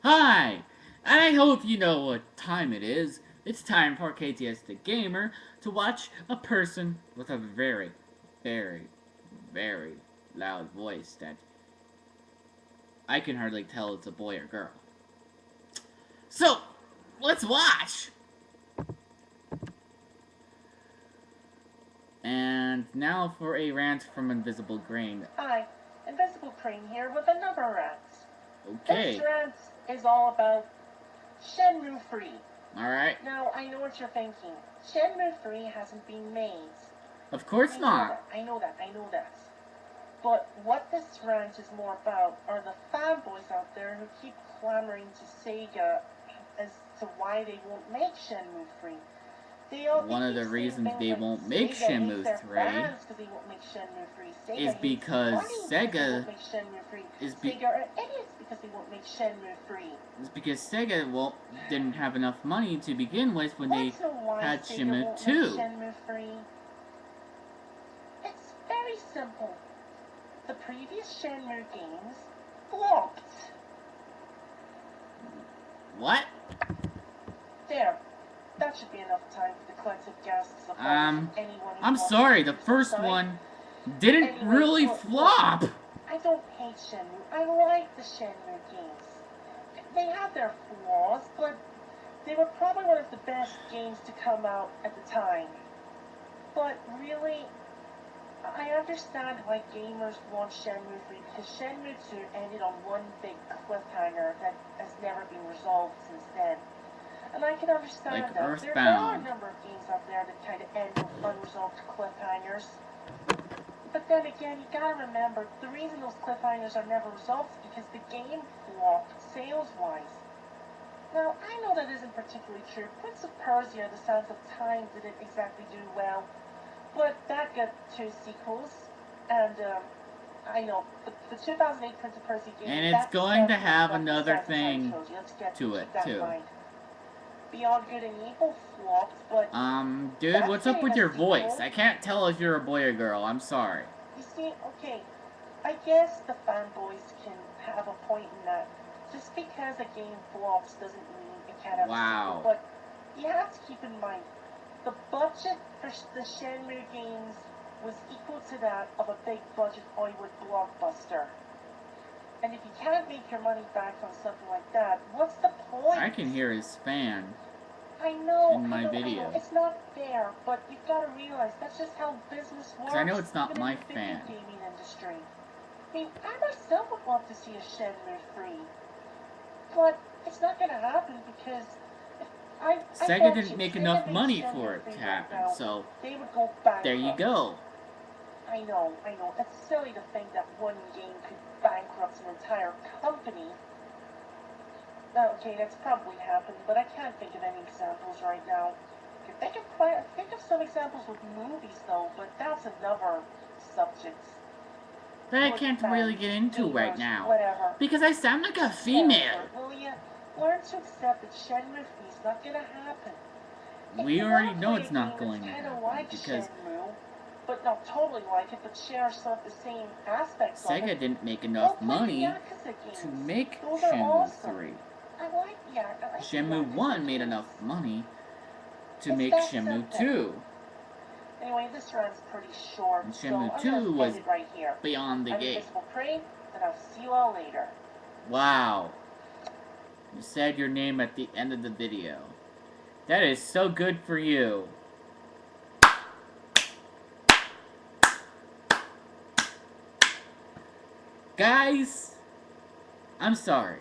Hi! I hope you know what time it is. It's time for KTS the Gamer to watch a person with a very, very, very loud voice that I can hardly tell it's a boy or girl. So, let's watch! And now for a rant from Invisible Grain. Hi, Invisible Crane here with another rant. This Okay. rant is all about Shenmue 3. Alright. Now, I know what you're thinking. Shenmue 3 hasn't been made. Of course I know not. that, I know that, I know that. But what this rant is more about are the fanboys out there who keep clamoring to Sega as to why they won't make Shenmue 3. They One of keep the saying reasons things they like won't make Sega hates Shemue their 3 fans because they won't make Shenmue 3. is Sega hates because money because they Sega won't make Shenmue 3. is Sega are idiots because they won't make Shenmue 3. Didn't have enough money to begin with when Want they to know why had Sega Shemue won't make 2. Shenmue 3? It's very simple. The previous Shenmue games flopped. What? There. That should be enough time for the collective gasps of anyone who's I'm watching sorry, the from first outside. one didn't Anyway, really flop. I don't hate Shenmue. I like the Shenmue games. They have their flaws, but they were probably one of the best games to come out at the time. But really, I understand why gamers want Shenmue 3 because Shenmue 2 ended on one big cliffhanger that has never been resolved since then. And I can understand Like that. There are a Earthbound. number of games out there that kind of end with unresolved cliffhangers. But then again, you gotta remember, the reason those cliffhangers are never resolved is because the game flopped sales-wise. Now, I know that isn't particularly true. Prince of Persia, The Sands of Time didn't exactly do well, but that got 2 sequels, and I know, the 2008 Prince of Persia game, And it's that's going to definitely have not the another Sands of Time thing trilogy. to it, Keep that in too. mind. Beyond Good and Evil flopped, but Dude, that's what's up getting with a your voice? sequel. I can't tell if you're a boy or girl. I'm sorry. You see, okay, I guess the fanboys can have a point in that. Just because a game flops doesn't mean it can't have a sequel, Wow. but you have to keep in mind, the budget for the Shenmue games was equal to that of a big budget Hollywood blockbuster. And if you can't make your money back on something like that, what's the point? I can hear his fan I know, in my I know, I know. video. It's not fair, but you've got to realize that's just how business works. Because I know it's not even my in the video fan. gaming industry. I mean, I myself would love to see a Shenmue 3, but it's not going to happen because Sega didn't make enough money for it to happen, so they would go bankrupt. there you go. I know. It's silly to think that one game could bankrupt an entire company. Okay, that's probably happened, but I can't think of any examples right now. I can think of some examples with movies, though, but that's another subject. That I can't really get into right now. Whatever. Because I sound like a female. Will you learn to accept that Shenmue 3 is not going to happen? We already know it's not going to happen like because Shenmue, but not totally like it, but share some of the same aspects Sega of it. didn't make enough money to make Shemue 3. I like Shemue 1 made enough money to make Shemue 2. Anyway, this run's pretty short, And so Shemue I'm 2 gonna was end it right here. beyond the I'm gate. Invisible Crane, and I'll see you all later. Wow. You said your name at the end of the video. That is so good for you. Guys, I'm sorry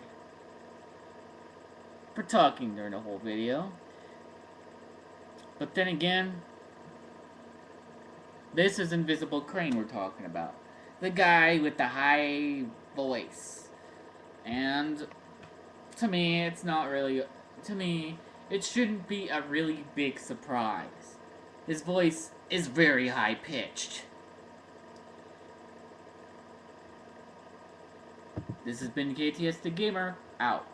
for talking during the whole video. But then again, this is Invisible Crane we're talking about. The guy with the high voice. And to me, it's not really... To me, it shouldn't be a really big surprise. His voice is very high-pitched. This has been KTS the Gamer, out.